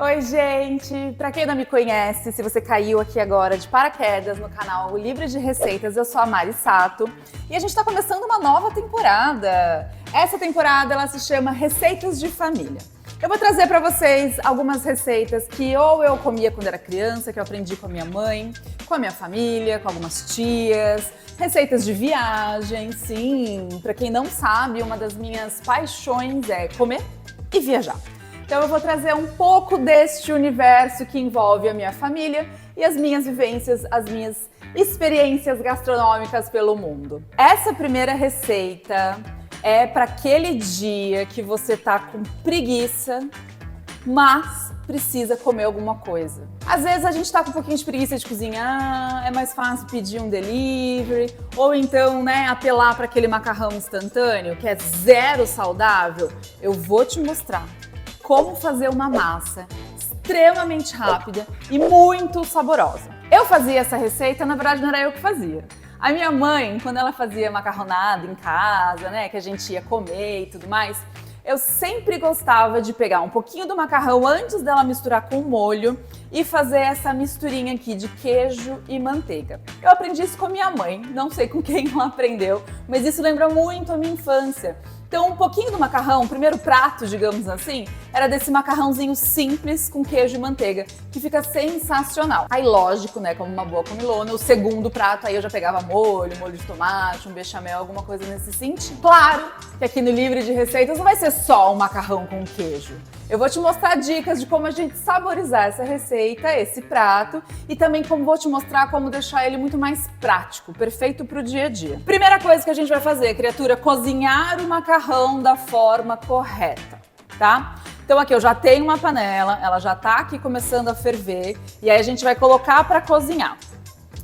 Oi, gente! Para quem não me conhece, se você caiu aqui agora de paraquedas no canal Livre de Receitas, eu sou a Mari Sato e a gente está começando uma nova temporada. Essa temporada ela se chama Receitas de Família. Eu vou trazer para vocês algumas receitas que ou eu comia quando era criança, que eu aprendi com a minha mãe, com a minha família, com algumas tias, receitas de viagem, sim. Para quem não sabe, uma das minhas paixões é comer e viajar. Então eu vou trazer um pouco deste universo que envolve a minha família e as minhas vivências, as minhas experiências gastronômicas pelo mundo. Essa primeira receita é para aquele dia que você tá com preguiça, mas precisa comer alguma coisa. Às vezes a gente tá com um pouquinho de preguiça de cozinhar, é mais fácil pedir um delivery, ou então, apelar para aquele macarrão instantâneo, que é zero saudável. Eu vou te mostrar como fazer uma massa extremamente rápida e muito saborosa. Eu fazia essa receita, na verdade não era eu que fazia. A minha mãe, quando ela fazia macarronada em casa, que a gente ia comer e tudo mais, eu sempre gostava de pegar um pouquinho do macarrão antes dela misturar com o molho e fazer essa misturinha aqui de queijo e manteiga. Eu aprendi isso com a minha mãe, não sei com quem ela aprendeu, mas isso lembra muito a minha infância. Então, um pouquinho do macarrão, o primeiro prato, digamos assim, era desse macarrãozinho simples com queijo e manteiga, que fica sensacional. Aí, lógico, como uma boa comilona, o segundo prato aí eu já pegava molho de tomate, um bechamel, alguma coisa nesse sentido. Claro que aqui no Livre de Receitas não vai ser só um macarrão com queijo. Eu vou te mostrar dicas de como a gente saborizar essa receita, esse prato, e também vou te mostrar como deixar ele muito mais prático, perfeito para o dia a dia. Primeira coisa que a gente vai fazer, criatura, cozinhar o macarrão da forma correta, tá? Então aqui eu já tenho uma panela, ela já tá aqui começando a ferver, e aí a gente vai colocar para cozinhar.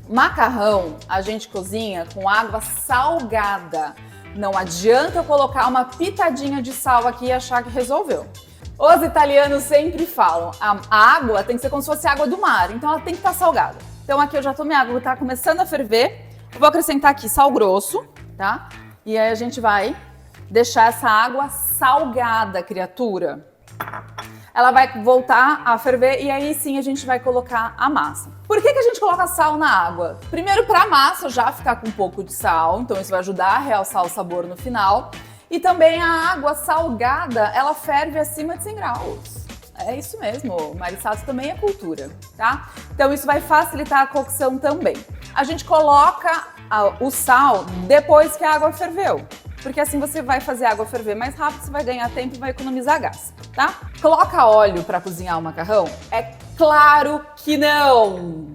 Macarrão a gente cozinha com água salgada. Não adianta eu colocar uma pitadinha de sal aqui e achar que resolveu. Os italianos sempre falam, a água tem que ser como se fosse água do mar, então ela tem que estar salgada. Então aqui eu já tô minha água, tá começando a ferver. Eu vou acrescentar aqui sal grosso, tá? E aí a gente vai deixar essa água salgada, criatura. Ela vai voltar a ferver e aí sim a gente vai colocar a massa. Por que a gente coloca sal na água? Primeiro, para a massa já ficar com um pouco de sal, então isso vai ajudar a realçar o sabor no final. E também a água salgada, ela ferve acima de 100 graus. É isso mesmo, Mari Sato também é cultura, tá? Então isso vai facilitar a cocção também. A gente coloca o sal depois que a água ferveu, porque assim você vai fazer a água ferver mais rápido, você vai ganhar tempo e vai economizar gás, tá? Coloca óleo para cozinhar o macarrão? É claro que não!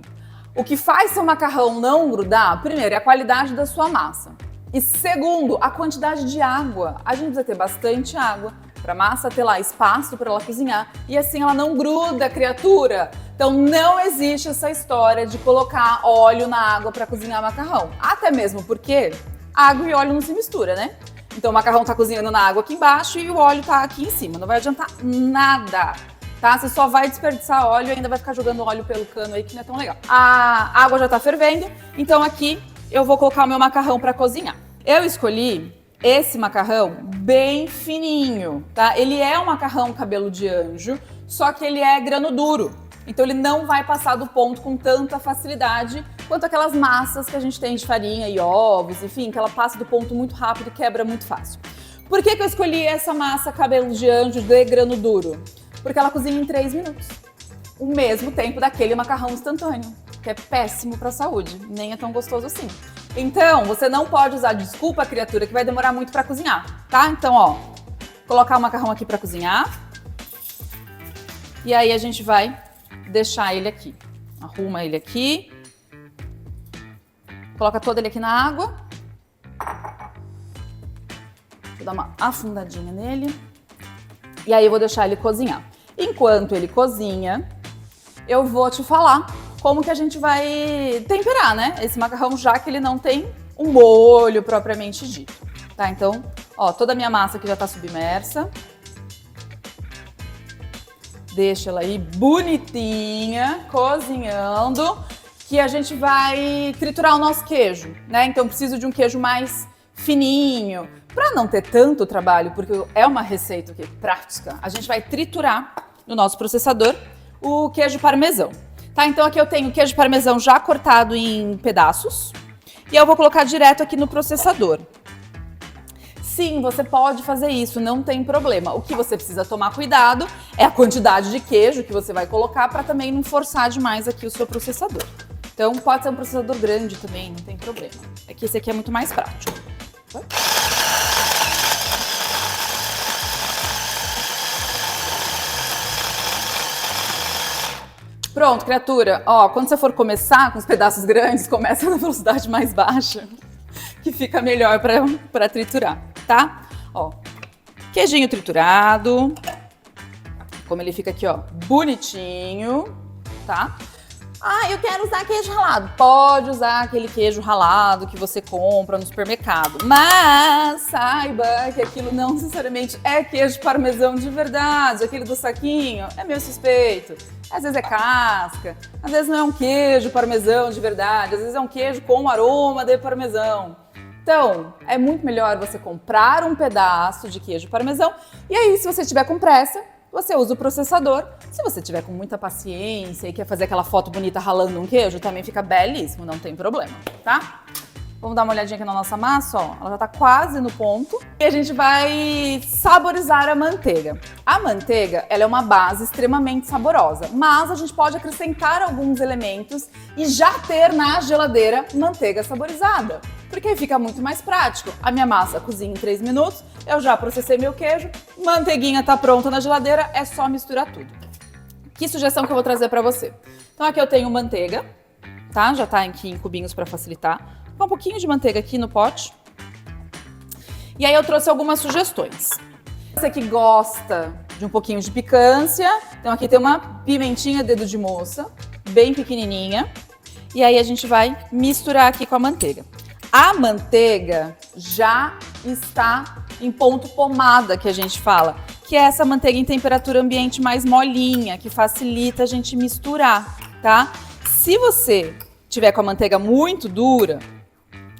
O que faz seu macarrão não grudar, primeiro, é a qualidade da sua massa. E segundo, a quantidade de água. A gente precisa ter bastante água para a massa ter lá espaço para ela cozinhar e assim ela não gruda, criatura. Então não existe essa história de colocar óleo na água para cozinhar macarrão. Até mesmo porque água e óleo não se misturam, né? Então o macarrão tá cozinhando na água aqui embaixo e o óleo tá aqui em cima. Não vai adiantar nada, tá? Você só vai desperdiçar óleo e ainda vai ficar jogando óleo pelo cano aí que não é tão legal. A água já tá fervendo, então aqui eu vou colocar o meu macarrão para cozinhar. Eu escolhi esse macarrão bem fininho, tá? Ele é um macarrão cabelo de anjo, só que ele é grano duro. Então ele não vai passar do ponto com tanta facilidade quanto aquelas massas que a gente tem de farinha e ovos, enfim, que ela passa do ponto muito rápido e quebra muito fácil. Por que eu escolhi essa massa cabelo de anjo de grano duro? Porque ela cozinha em 3 minutos. O mesmo tempo daquele macarrão instantâneo, que é péssimo para a saúde, nem é tão gostoso assim. Então, você não pode usar desculpa, criatura, que vai demorar muito para cozinhar, tá? Então, colocar o macarrão aqui para cozinhar. E aí a gente vai deixar ele aqui. Arruma ele aqui. Coloca todo ele aqui na água. Vou dar uma afundadinha nele. E aí eu vou deixar ele cozinhar. Enquanto ele cozinha, eu vou te falar como que a gente vai temperar, esse macarrão, já que ele não tem um molho propriamente dito, tá? Então, toda a minha massa aqui já tá submersa. Deixa ela aí bonitinha, cozinhando, que a gente vai triturar o nosso queijo, Então, preciso de um queijo mais fininho, para não ter tanto trabalho, porque é uma receita prática. A gente vai triturar no nosso processador o queijo parmesão. Tá? Então aqui eu tenho o queijo parmesão já cortado em pedaços e eu vou colocar direto aqui no processador. Sim, você pode fazer isso, não tem problema. O que você precisa tomar cuidado é a quantidade de queijo que você vai colocar para também não forçar demais aqui o seu processador. Então pode ser um processador grande também, não tem problema. É que esse aqui é muito mais prático. Pronto, criatura. Ó, quando você for começar com os pedaços grandes, começa na velocidade mais baixa, que fica melhor para triturar, tá? Ó, queijinho triturado. Como ele fica aqui, ó, bonitinho, tá? Ah, eu quero usar queijo ralado. Pode usar aquele queijo ralado que você compra no supermercado. Mas saiba que aquilo não necessariamente é queijo parmesão de verdade. Aquele do saquinho é meio suspeito. Às vezes é casca, às vezes não é um queijo parmesão de verdade, às vezes é um queijo com aroma de parmesão. Então, é muito melhor você comprar um pedaço de queijo parmesão e aí, se você tiver com pressa, você usa o processador. Se você tiver com muita paciência e quer fazer aquela foto bonita ralando um queijo, também fica belíssimo, não tem problema, tá? Vamos dar uma olhadinha aqui na nossa massa, ó. Ela já tá quase no ponto. E a gente vai saborizar a manteiga. A manteiga, ela é uma base extremamente saborosa, mas a gente pode acrescentar alguns elementos e já ter na geladeira manteiga saborizada, porque aí fica muito mais prático. A minha massa cozinha em 3 minutos, eu já processei meu queijo, manteiguinha tá pronta na geladeira, é só misturar tudo. Que sugestão que eu vou trazer para você? Então aqui eu tenho manteiga, tá? Já tá aqui em cubinhos para facilitar. Um pouquinho de manteiga aqui no pote. E aí eu trouxe algumas sugestões. Você que gosta de um pouquinho de picância, então aqui tem uma pimentinha dedo de moça, bem pequenininha. E aí a gente vai misturar aqui com a manteiga. A manteiga já está em ponto pomada, que a gente fala, que é essa manteiga em temperatura ambiente mais molinha, que facilita a gente misturar, tá? Se você tiver com a manteiga muito dura,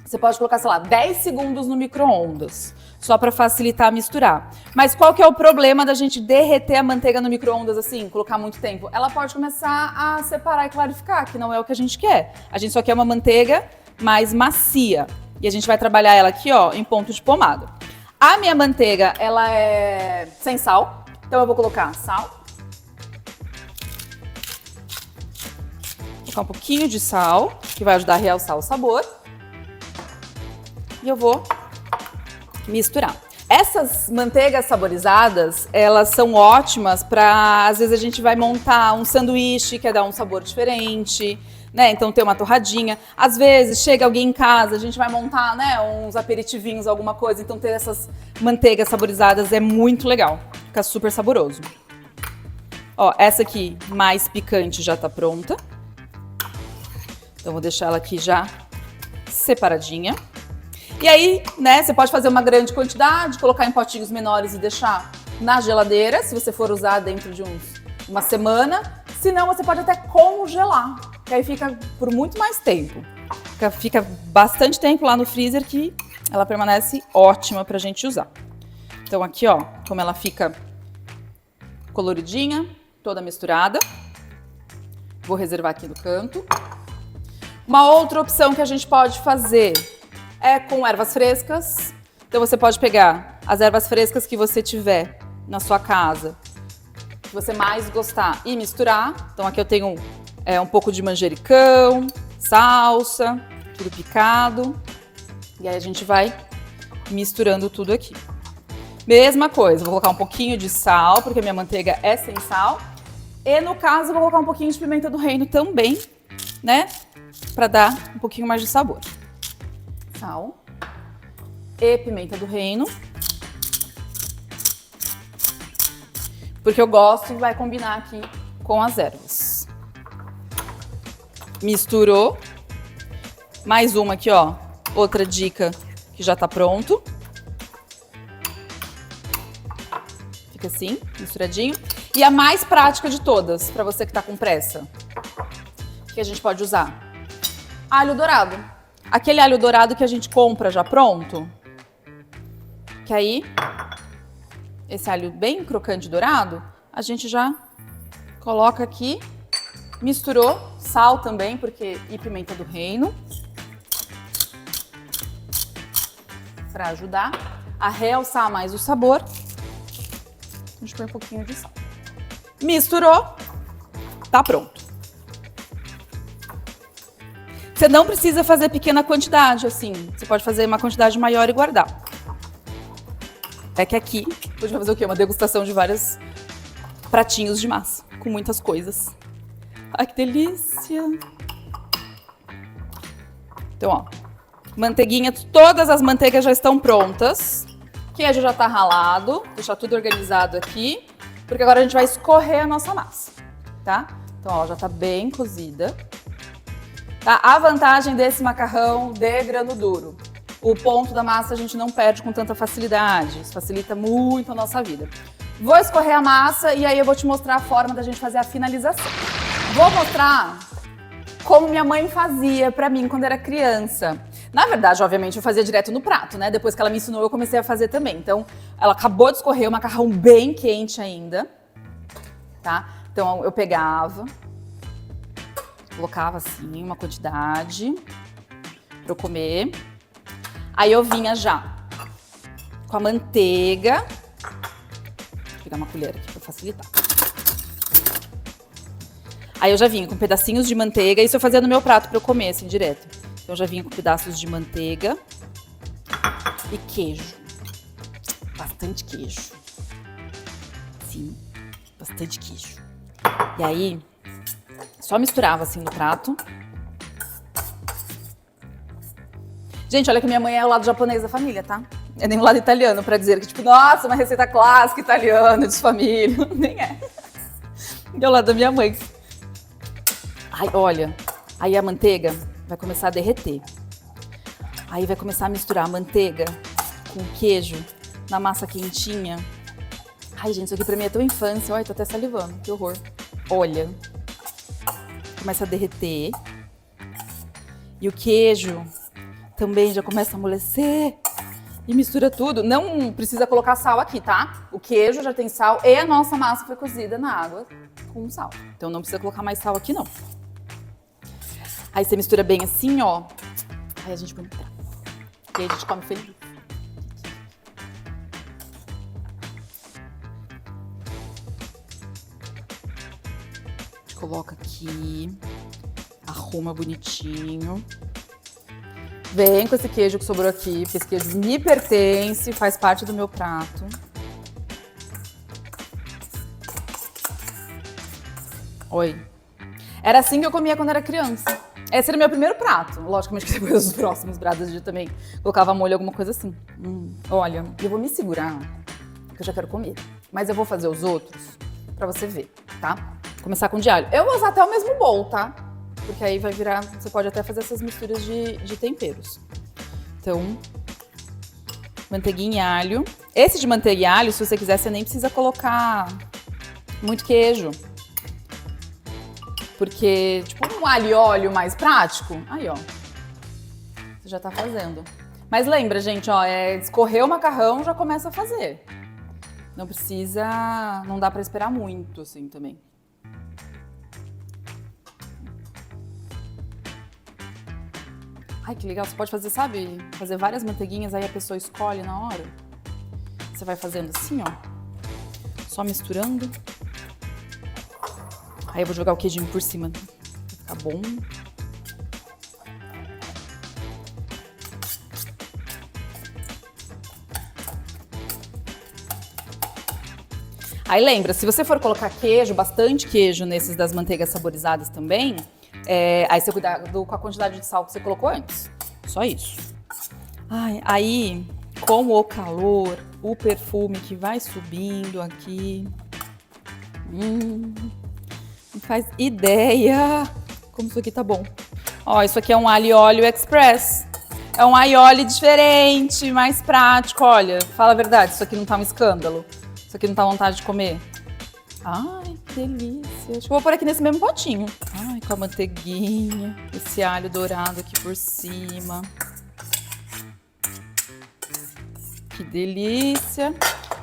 você pode colocar, sei lá, 10 segundos no micro-ondas, só para facilitar misturar. Mas qual que é o problema da gente derreter a manteiga no micro-ondas assim, colocar muito tempo? Ela pode começar a separar e clarificar, que não é o que a gente quer. A gente só quer uma manteiga mais macia. E a gente vai trabalhar ela aqui, ó, em ponto de pomada. A minha manteiga, ela é sem sal, então eu vou colocar sal. Vou colocar um pouquinho de sal, que vai ajudar a realçar o sabor. E eu vou misturar. Essas manteigas saborizadas, elas são ótimas para, às vezes a gente vai montar um sanduíche, quer dar um sabor diferente, né? Então tem uma torradinha. Às vezes chega alguém em casa, a gente vai montar, né, uns aperitivinhos, alguma coisa. Então ter essas manteigas saborizadas é muito legal. Fica super saboroso. Ó, essa aqui mais picante já tá pronta. Então vou deixar ela aqui já separadinha. E aí, né, você pode fazer uma grande quantidade, colocar em potinhos menores e deixar na geladeira, se você for usar dentro de uma semana. Se não, você pode até congelar, que aí fica por muito mais tempo. Fica bastante tempo lá no freezer que ela permanece ótima pra gente usar. Então aqui, ó, como ela fica coloridinha, toda misturada. Vou reservar aqui no canto. Uma outra opção que a gente pode fazer é com ervas frescas. Então você pode pegar as ervas frescas que você tiver na sua casa, que você mais gostar, e misturar. Então aqui eu tenho um pouco de manjericão, salsa, tudo picado. E aí a gente vai misturando tudo aqui. Mesma coisa, vou colocar um pouquinho de sal, porque minha manteiga é sem sal. E no caso eu vou colocar um pouquinho de pimenta do reino também, né? Pra dar um pouquinho mais de sabor. Sal e pimenta do reino, porque eu gosto e vai combinar aqui com as ervas. Misturou. Mais uma aqui, ó, outra dica que já tá pronto. Fica assim, misturadinho. E a mais prática de todas, para você que tá com pressa, que a gente pode usar: alho dourado. Aquele alho dourado que a gente compra já pronto. Que aí, esse alho bem crocante dourado, a gente já Coloca aqui, misturou, sal também, e pimenta do reino. Para ajudar a realçar mais o sabor. A gente põe um pouquinho de sal. Misturou, tá pronto. Você não precisa fazer pequena quantidade, assim. Você pode fazer uma quantidade maior e guardar. É que aqui, hoje vai fazer o quê? Uma degustação de vários pratinhos de massa, com muitas coisas. Ai, que delícia! Então, ó, manteiguinha, todas as manteigas já estão prontas. Queijo já tá ralado, deixar tudo organizado aqui, porque agora a gente vai escorrer a nossa massa, tá? Então, ó, já tá bem cozida. Tá? A vantagem desse macarrão de grano duro, o ponto da massa a gente não perde com tanta facilidade, isso facilita muito a nossa vida. Vou escorrer a massa e aí eu vou te mostrar a forma da gente fazer a finalização. Vou mostrar como minha mãe fazia pra mim quando era criança. Na verdade, obviamente, eu fazia direto no prato, né? Depois que ela me ensinou, eu comecei a fazer também. Então, ela acabou de escorrer o macarrão bem quente ainda, tá? Então, eu pegava, colocava assim uma quantidade pra eu comer. Aí eu vinha já com a manteiga. Vou pegar uma colher aqui pra facilitar. Aí eu já vinha com pedacinhos de manteiga. Isso eu fazia no meu prato pra eu comer, assim, direto. Então eu já vinha com pedaços de manteiga e queijo. Bastante queijo. Sim, bastante queijo. E aí, só misturava assim no prato. Gente, olha que minha mãe é o lado japonês da família, tá? É nem o lado italiano pra dizer que, tipo, nossa, uma receita clássica italiana de família. Nem é. É o lado da minha mãe. Ai, olha, aí a manteiga vai começar a derreter. Aí vai começar a misturar a manteiga com queijo na massa quentinha. Ai, gente, isso aqui pra mim é tão infância. Olha, tô até salivando, que horror. Olha, começa a derreter. E o queijo também já começa a amolecer. E mistura tudo. Não precisa colocar sal aqui, tá? O queijo já tem sal e a nossa massa foi cozida na água com sal. Então não precisa colocar mais sal aqui, não. Aí você mistura bem assim, ó. Aí a gente põe no prato. E aí a gente come feliz. A gente coloca aqui. Arruma bonitinho. Vem com esse queijo que sobrou aqui, porque esse queijo me pertence, faz parte do meu prato. Oi. Era assim que eu comia quando era criança. Esse era o meu primeiro prato. Logicamente que depois os próximos pratos eu também colocava molho, alguma coisa assim. Olha, eu vou me segurar, porque eu já quero comer. Mas eu vou fazer os outros pra você ver, tá? Vou começar com de alho. Eu vou usar até o mesmo bowl, tá? Porque aí vai virar, você pode até fazer essas misturas de temperos. Então, manteiguinha e alho. Esse de manteiga e alho, se você quiser, você nem precisa colocar muito queijo. Porque, tipo, um alho e óleo mais prático, aí, ó, você já tá fazendo. Mas lembra, gente, ó, escorrer o macarrão, já começa a fazer. Não precisa, não dá pra esperar muito, assim, também. Ai, que legal, você pode fazer, sabe? Fazer várias manteiguinhas, aí a pessoa escolhe na hora. Você vai fazendo assim, ó. Só misturando. Aí eu vou jogar o queijinho por cima. Vai ficar bom. Aí lembra, se você for colocar queijo, bastante queijo nesses das manteigas saborizadas também, aí você cuidado com a quantidade de sal que você colocou antes. Só isso. Ai, aí, com o calor, o perfume que vai subindo aqui. Não faz ideia como isso aqui tá bom. Ó, isso aqui é um alho e óleo express. É um alho e óleo diferente, mais prático. Olha, fala a verdade, isso aqui não tá um escândalo. Isso aqui não tá vontade de comer. Ai, que delícia. Acho que eu vou pôr aqui nesse mesmo potinho. Ai, com a manteiguinha, esse alho dourado aqui por cima. Que delícia.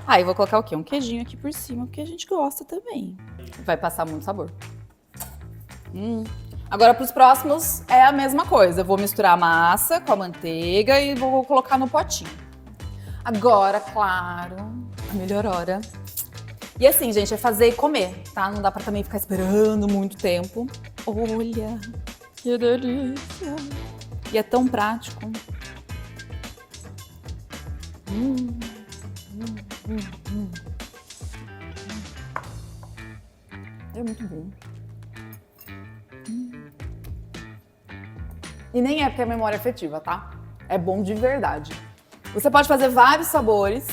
Aí, vou colocar o quê? Um queijinho aqui por cima, porque a gente gosta também. vai passar muito sabor. Agora para os próximos é a mesma coisa. Eu vou misturar a massa com a manteiga e vou colocar no potinho. Agora, claro, a melhor hora. E assim, gente, é fazer e comer, tá? Não dá pra também ficar esperando muito tempo. Olha, que delícia! E é tão prático. É muito bom. E nem é porque é memória afetiva, tá? É bom de verdade. Você pode fazer vários sabores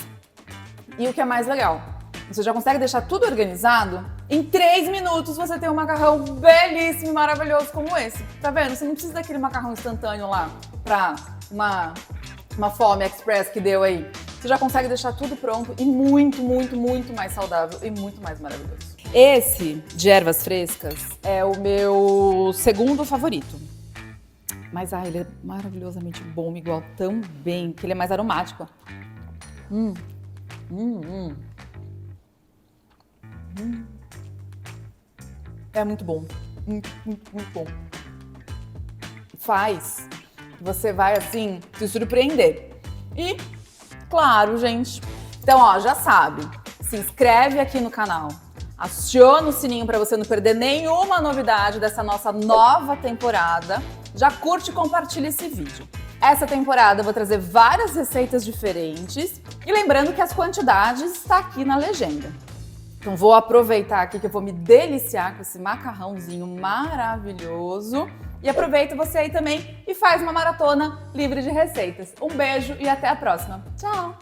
e o que é mais legal, você já consegue deixar tudo organizado. Em 3 minutos você tem um macarrão belíssimo e maravilhoso como esse. Tá vendo? Você não precisa daquele macarrão instantâneo lá pra uma fome express que deu aí. Você já consegue deixar tudo pronto e muito, muito, muito mais saudável e muito mais maravilhoso. Esse de ervas frescas é o meu segundo favorito. Mas ele é maravilhosamente bom, igual também, porque ele é mais aromático. É muito bom. Muito, muito, muito bom. Faz que você vai, assim, se surpreender. E, claro, gente. Então, ó, já sabe. Se inscreve aqui no canal. Aciona o sininho para você não perder nenhuma novidade dessa nossa nova temporada. Já curte e compartilha esse vídeo. Essa temporada eu vou trazer várias receitas diferentes e lembrando que as quantidades estão aqui na legenda. Então vou aproveitar aqui que eu vou me deliciar com esse macarrãozinho maravilhoso e aproveita você aí também e faz uma maratona livre de receitas. Um beijo e até a próxima. Tchau!